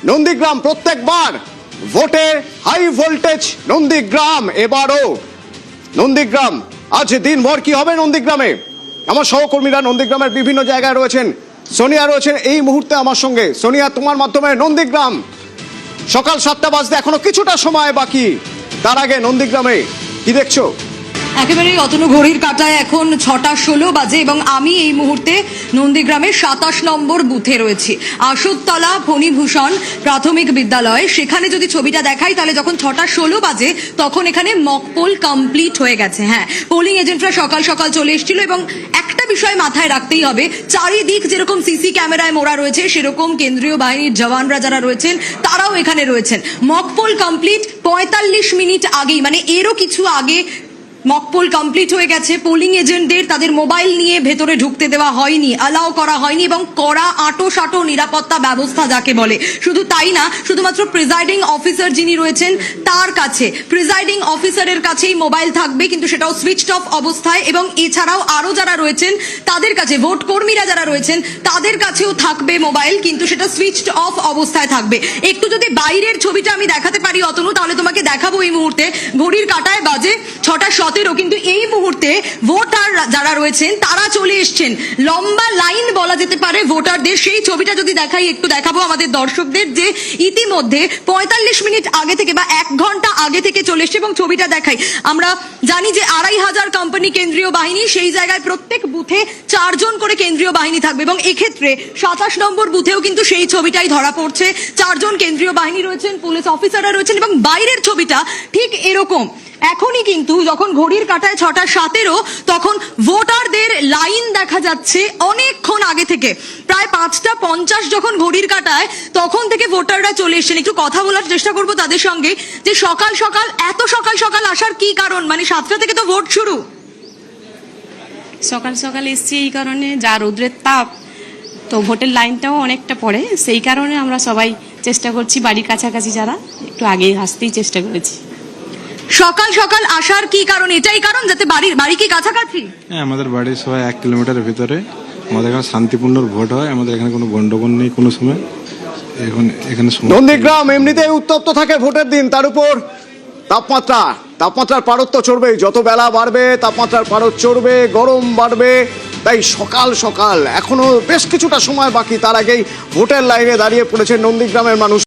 নন্দীগ্রাম প্রত্যেকবার ভোটে high voltage Nandigram, এবারও নন্দীগ্রাম। আজ দিনভর কি হবে নন্দীগ্রামে? আমার সহকর্মীরা নন্দীগ্রামের বিভিন্ন জায়গায় রয়েছেন। সোনিয়া রয়েছেন এই মুহূর্তে আমার সঙ্গে। সোনিয়া, তোমার মাধ্যমে নন্দীগ্রাম, সকাল 7টা বাজতে এখনো কিছুটা সময় বাকি, তার আগে নন্দীগ্রামে কি দেখছো? একেবারে অতনু, ঘড়ির কাঁটায় এখন 6টা 16 বাজে এবং আমি এই মুহূর্তে নন্দীগ্রামের 27 নম্বর বুথে রয়েছি। আশুতলা ফণীভূষণ প্রাথমিক বিদ্যালয়, সেখানে যদি ছবিটা দেখাই তাহলে যখন 6টা 16 বাজে তখন এখানে মক পোল কমপ্লিট হয়ে গেছে। হ্যাঁ, পোলিং এজেন্টরা সকাল সকাল চলে এসেছিল এবং একটা বিষয় মাথায় রাখতেই হবে, চারিদিক যেরকম সিসি ক্যামেরায় মোড়া রয়েছে সেরকম কেন্দ্রীয় বাহিনীর জওয়ানরা যারা রয়েছেন তারাও এখানে রয়েছেন। মক পোল কমপ্লিট 45 মিনিট আগেই, মানে এরও কিছু আগে মকপোল কমপ্লিট হয়ে গেছে। পোলিং এজেন্টদের তাদের মোবাইল নিয়ে ভেতরে ঢুকতে দেওয়া হয়নি, অ্যালাউ করা হয়নি এবং কড়া আঁটো নিরাপত্তা ব্যবস্থা যাকে বলে। শুধু তাই না, শুধুমাত্র প্রিজাইডিং অফিসার যিনি রয়েছেন তার কাছে, প্রিজাইডিং অফিসারের কাছেই মোবাইল থাকবে, কিন্তু সেটাও সুইচড অফ অবস্থায়। এবং এছাড়াও আরো যারা রয়েছেন তাদের কাছে, ভোট কর্মীরা যারা রয়েছেন তাদের কাছেও থাকবে মোবাইল, কিন্তু সেটা সুইচড অফ অবস্থায় থাকবে। একটু যদি বাইরের ছবিটা আমি দেখাতে পারি অতনু, তাহলে তোমাকে দেখাবো। এই মুহূর্তে ঘড়ির কাঁটায় বাজে 6টা 17, কিন্তু এই মুহূর্তে ভোটার যারা রয়েছেন তারা চলে এসছেন। লম্বা লাইন বলা যেতে পারে ভোটারদের। সেই ছবিটা যদি দেখাই, একটু দেখাবো আমাদের দর্শকদের, যে ইতিমধ্যে 45 মিনিট আগে থেকে বা 1 ঘন্টা আগে থেকে চলে এসছে। এবং ছবিটা দেখাই, আমরা জানি যে 2500 কোম্পানি কেন্দ্রীয় বাহিনী, সেই জায়গায় প্রত্যেক বুথে 4 জন করে কেন্দ্রীয় বাহিনী থাকবে এবং এক্ষেত্রে 27 নম্বর বুথেও কিন্তু সেই ছবিটাই ধরা পড়ছে। 4 জন কেন্দ্রীয় বাহিনী রয়েছেন, পুলিশ অফিসাররা রয়েছেন এবং বাইরের ছবিটা ঠিক এরকম। এখনই কিন্তু যখন ঘড়ির কাঁটায় 6টা 17, তখন ভোটারদের লাইন দেখা যাচ্ছে অনেকক্ষণ আগে থেকে। প্রায় 5টা 50 যখন ঘড়ির কাঁটায়, তখন থেকে ভোটাররা চলে এসেছেন। একটু কথা বলার চেষ্টা করবো তাদের সঙ্গে, যে সকাল সকাল এত সকাল সকাল আসার কি কারণ? মানে 7টা থেকে তো ভোট শুরু। সকাল সকাল এসছি এই কারণে, যা রৌদ্রের তাপ, তো ভোটের লাইনটাও অনেকটা পড়ে, সেই কারণে আমরা সবাই চেষ্টা করছি, বাড়ির কাছাকাছি যারা, একটু আগে আসতেই চেষ্টা করেছি। সকাল সকাল আসার কি কারণ? এটাই কারণ যাতে বাড়ি কি কাছাকাছি? হ্যাঁ, আমাদের বাড়ির সবাই 1 কিলোমিটারের ভিতরে। আমাদের এখানে শান্তিপূর্ণ ভোট হয়, আমাদের এখানে কোনো গন্ডগোল নেই কোনো সময়। এখানে নন্দীগ্রাম এমনিতেই উত্তপ্ত থাকে ভোটের দিন, তার উপর তাপমাত্রার পারদ তো চড়বেই। যত বেলা বাড়বে তাপমাত্রার পারদ চড়বে, গরম বাড়বে। তাই সকাল সকাল এখনো বেশ কিছুটা সময় বাকি, তার আগেই ভোটের লাইনে দাঁড়িয়ে পড়েছে নন্দীগ্রামের মানুষ।